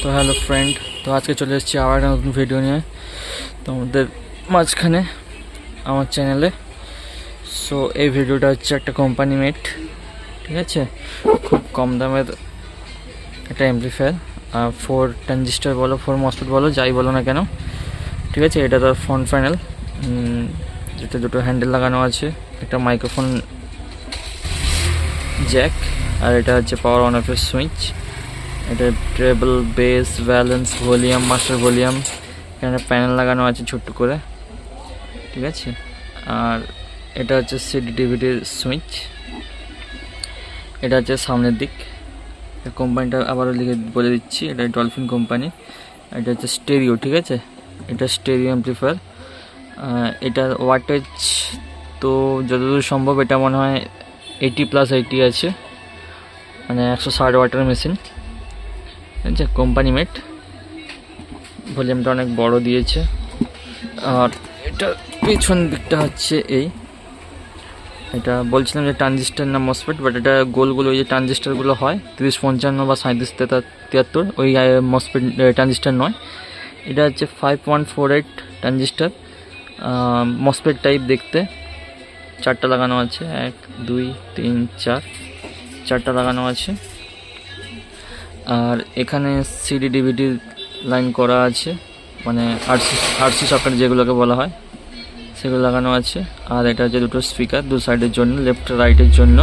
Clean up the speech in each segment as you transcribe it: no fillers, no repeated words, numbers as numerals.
তো hello friend, তো আজকে চলে এসেছি আবার একটা নতুন ভিডিও নিয়ে তোমাদের মাঝখানে আমার চ্যানেলে। সো এই ভিডিওটা হচ্ছে একটা কোম্পানি মেড, ঠিক আছে, খুব কম দামের একটা অ্যাম্পলিফায়ার, 4 ট্রানজিস্টার বলো 4 মসফেট বলো যাই বলো না কেন, ঠিক আছে। এটা তার ফ্রন্ট প্যানেল, যেটা দুটো হ্যান্ডেল লাগানো আছে, একটা মাইক্রোফোন জ্যাক, আর এটা হচ্ছে পাওয়ার অন অফের সুইচ। এটা treble, base, balance, volume, master volume, এখানে প্যানেল লাগানো আছে ছোট্ট করে, ঠিক আছে। আর এটা হচ্ছে সিডি ডিভিডির সুইচ, এটা হচ্ছে সামনের দিক। কোম্পানিটা আবারও লিখে বলে দিচ্ছি, এটা ডলফিন কোম্পানি। এটা হচ্ছে স্টেরিও, ঠিক আছে, এটা স্টেরিও অ্যাম্পলিফায়ার। এটা ওয়াটেজ তো যতদূর সম্ভব এটা মনে হয় 80+80 আছে, মানে 160 ওয়াটের মেশিন, ঠিক আছে, কোম্পানি মেড। ভলিউমটা অনেক বড় দিয়েছে। আর এটা পেছন দিকটা হচ্ছে এটা বলছিলাম যে ট্রানজিস্টার না মসফেট, বাট এটা গোলগুলো ওই যে ট্রানজিস্টারগুলো হয় 3055 বা 3773, ওই মসফেট ট্রানজিস্টার নয়। এটা হচ্ছে 5148 ট্রানজিস্টার, মসফেট টাইপ দেখতে। 4টা লাগানো আছে, 1 2 3 4, 4টা লাগানো আছে। আর এখানে সিডি ডিভিডি লাইন করা আছে, মানে আরসি সকেট যেগুলোকে বলা হয় সেগুলো লাগানো আছে। আর এটা হচ্ছে দুটো স্পিকার দু সাইডের জন্য, লেফট রাইটের জন্য,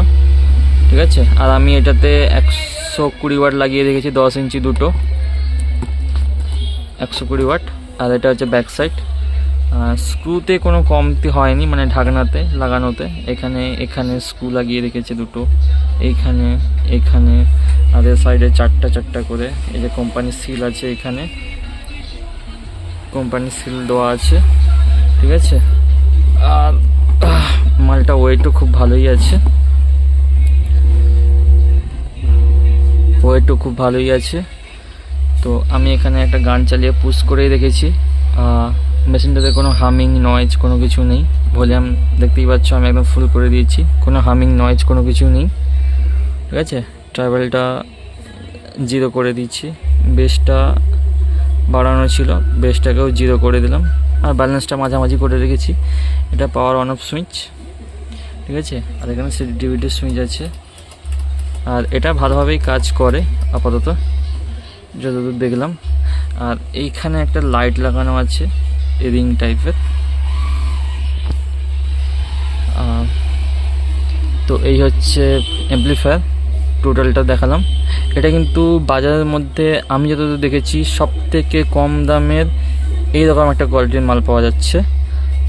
ঠিক আছে। আর আমি এটাতে 120 ওয়াট লাগিয়ে রেখেছি, 10 ইঞ্চি দুটো, 120 ওয়াট। আর এটা হচ্ছে ব্যাক সাইড। স্ক্রুতে কোনো কমতি হয়নি, মানে ঢাকনাতে লাগানোতে। এখানে স্ক্রু লাগিয়ে রেখেছে দুটো, এখানে আর এর সাইডে 4টা করে। এই যে কোম্পানির সিল আছে, এখানে কোম্পানির সিল দেওয়া আছে, ঠিক আছে। আর মালটা ওয়েটও খুব ভালোই আছে, তো আমি এখানে একটা গান চালিয়ে পুশ করেই রেখেছি। মেশিনটাতে কোনো হামিং নয়েজ কোনো কিছু নেই। ভলিউম দেখতেই পাচ্ছ আমি একদম ফুল করে দিয়েছি, কোনো হামিং নয়েজ কোনো কিছু নেই, ঠিক আছে। ট্রাভেলটা 0 করে দিচ্ছি, বেসটা বাড়ানো ছিল, বেসটাকেও 0 করে দিলাম। আর ব্যালেন্সটা মাঝামাঝি করে রেখেছি। এটা পাওয়ার অন অফ সুইচ, ঠিক আছে। আর এখানে সিডি ডিভিডির সুইচ আছে। আর এটা ভালোভাবেই কাজ করে আপাতত যতদূর দেখলাম। আর এইখানে একটা লাইট লাগানো আছে রিং টাইপের। তো এই হচ্ছে অ্যাম্পলিফায়ার, টোটালটা দেখালাম। এটা কিন্তু বাজারের মধ্যে আমি যতদূর দেখেছি সব থেকে কম দামের এইরকম একটা কোয়ালিটির মাল পাওয়া যাচ্ছে,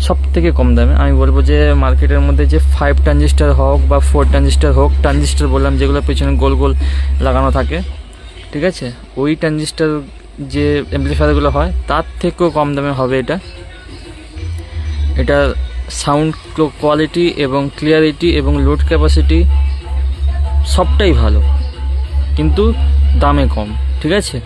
সব থেকে কম দামে। আমি বলবো যে মার্কেটের মধ্যে যে 5 ট্রানজিস্টার হোক বা 4 ট্রানজিস্টার হোক, ট্রানজিস্টার বললাম যেগুলো পেছনে গোল গোল লাগানো থাকে, ঠিক আছে, ওই ট্রানজিস্টার যে অ্যাম্পলিফায়ারগুলো হয় তার থেকেও কম দামে হবে এটা সাউন্ড কোয়ালিটি এবং ক্লিয়ারিটি এবং লোড ক্যাপাসিটি সবটাই ভালো, কিন্তু দামে কম, ঠিক আছে।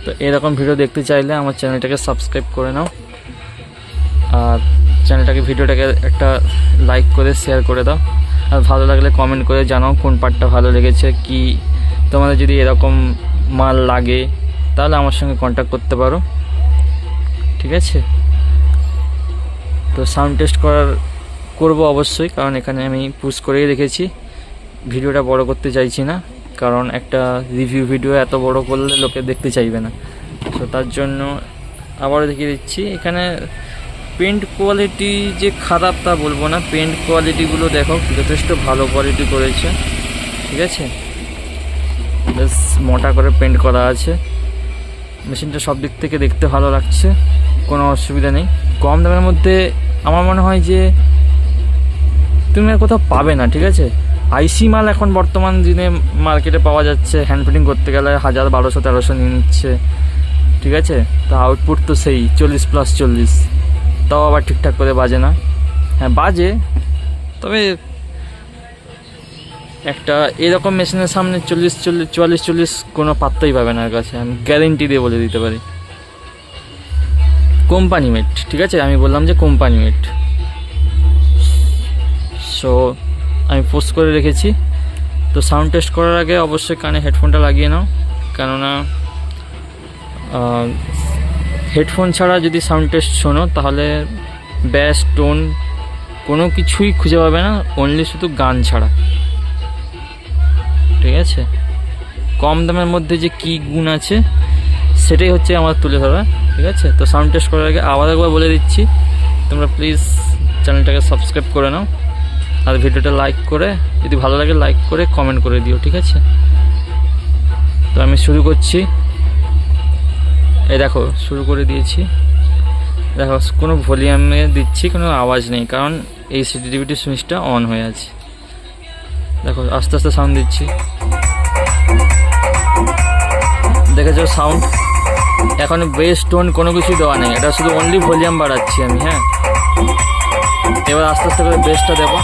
তো এরকম ভিডিও দেখতে চাইলে আমার চ্যানেলটাকে সাবস্ক্রাইব করে নাও। আর ভিডিওটাকে একটা লাইক করে শেয়ার করে দাও। আর ভালো লাগলে কমেন্ট করে জানাও কোন পার্টটা ভালো লেগেছে। কি তোমাদের যদি এরকম মাল লাগে তাহলে আমার সঙ্গে কন্ট্যাক্ট করতে পারো, ঠিক আছে। তো সাউন্ড টেস্ট করবো অবশ্যই, কারণ এখানে আমি পুশ করেই রেখেছি। ভিডিওটা বড় করতে চাইছি না, কারণ একটা রিভিউ ভিডিও এত বড় করলে লোকে দেখতে চাইবে না। তো তার জন্য আবারও দেখিয়ে দিচ্ছি। এখানে পেন্ট কোয়ালিটি যে খারাপ তা বলবো না, পেন্ট কোয়ালিটিগুলো দেখো যথেষ্ট ভালো কোয়ালিটি করেছে, ঠিক আছে। বেশ মোটা করে পেন্ট করা আছে। মেশিনটা সব দিক থেকে দেখতে ভালো লাগছে, কোনো অসুবিধা নেই। কম দামের মধ্যে আমার মনে হয় যে তুমি আর কোথাও পাবে না, ঠিক আছে। আইসি মাল এখন বর্তমান দিনে মার্কেটে পাওয়া যাচ্ছে, হ্যান্ড ফিটিং করতে গেলে 1000 1200 1300 নিয়ে নিচ্ছে, ঠিক আছে। তা আউটপুট তো সেই 40+40, তাও আবার ঠিকঠাক করে বাজে না। হ্যাঁ বাজে, তবে একটা এরকম মেশিনের সামনে 44 কোনো পাত্তাই পাবে না এর কাছে, আমি গ্যারেন্টি দিয়ে বলে দিতে পারি। কোম্পানি মেড, ঠিক আছে, আমি বললাম যে কোম্পানি মেড। সো আমি পোস্ট করে রেখেছি, তো সাউন্ড টেস্ট করার আগে অবশ্যই কানে হেডফোনটা লাগিয়ে নাও, কেননা হেডফোন ছাড়া যদি সাউন্ড টেস্ট শোনো তাহলে ব্যাস টোন কোনো কিছুই খুঁজে পাবে না, অনলি শুধু গান ছাড়া। ঠিক আছে, কম দামের মধ্যে যে কী গুণ আছে সেটাই হচ্ছে আমার তুলে ধরা। ঠিক আছে, তো সাউন্ড টেস্ট করার আগে আবার একবার বলে দিচ্ছি, তোমরা প্লিজ চ্যানেলটাকে সাবস্ক্রাইব করে নাও, আর ভিডিওটা লাইক করে, যদি ভালো লাগে লাইক করে কমেন্ট করে দিও। ঠিক আছে, তো আমি শুরু করছি। এই দেখো শুরু করে দিয়েছি। দেখো কোনো ভলিউমে দিচ্ছি, কোনো আওয়াজ নেই, কারণ এই সেন্সিটিভিটি সুইচটা অন হয়ে আছে। দেখো আস্তে আস্তে সাউন্ড দিচ্ছি, দেখেছো সাউন্ড। এখন বেস টোন কোনো কিছু দেওয়া নেই, এটা শুধু অনলি ভলিউম বাড়াচ্ছি আমি। হ্যাঁ, এবার আস্তে আস্তে করে বেসটা দেবো।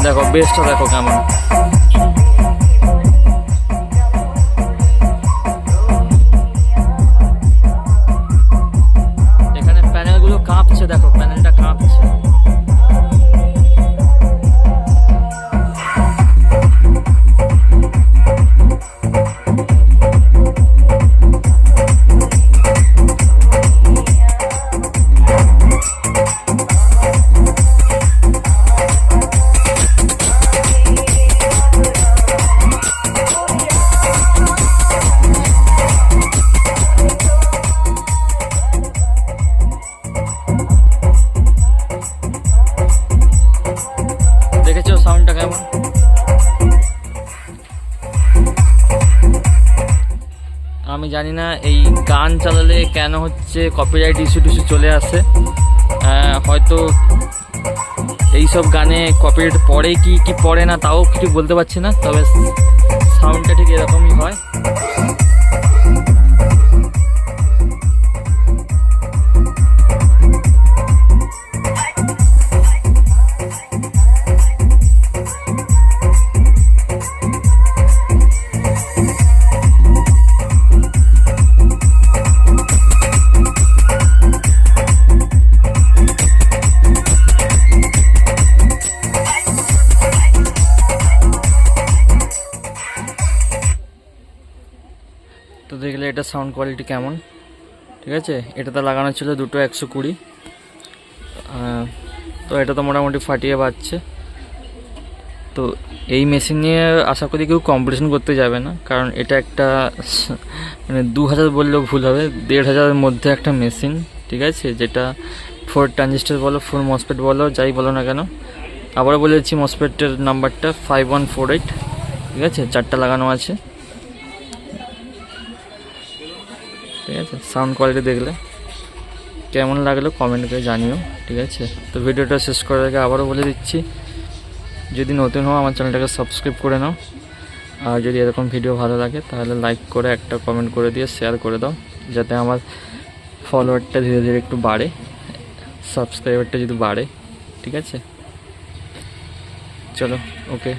দেখো বেসটা দেখো কেমন। এখানে প্যানেলগুলো কাঁপছে, দেখো প্যানেলটা কাঁপছে। দেখেছো সাউন্ডটা কেমন? আমি জানি না এই গান চালালে কেন হচ্ছে কপিরাইট ইস্যু চলে আসে। হয়তো এইসব গানে কপিরাইট পড়ে কি পড়ে না তাও কিছু বলতে পারছি না, তবে সাউন্ডটা ঠিক এরকমই হয়। তো দেখলে এটা সাউন্ড কোয়ালিটি কেমন। ঠিক আছে, এটাতে লাগানো ছিল দুটো 120, তো এটা তো মোটামুটি ফাটিয়ে বাজছে। তো এই মেশিন নিয়ে আশা করি কেউ কম্পিটিশন করতে যাবে না, কারণ এটা একটা মানে 2000 বললেও ভুল হবে, 1500-এর মধ্যে একটা মেশিন। ঠিক আছে, যেটা 4 ট্রানজিস্টার বলো, 4 মসফেট বলো, যাই বলো না কেন। আবারও বলেছি মসফেটের নাম্বারটা 5148। ঠিক আছে, 4টা লাগানো আছে। ঠিক আছে, সাউন্ড কোয়ালিটি দেখলে কেমন লাগলো কমেন্ট করে জানিও। ঠিক আছে, তো ভিডিওটা শেষ করার আগে আবারও বলে দিচ্ছি, যদি নতুন হও আমার চ্যানেলটাকে সাবস্ক্রাইব করে নাও, আর যদি এরকম ভিডিও ভালো লাগে তাহলে লাইক করে একটা কমেন্ট করে দিয়ে শেয়ার করে দাও, যাতে আমার ফলোয়ারটা ধীরে ধীরে একটু বাড়ে, সাবস্ক্রাইবারটা যদি বাড়ে। ঠিক আছে, চলো ওকে।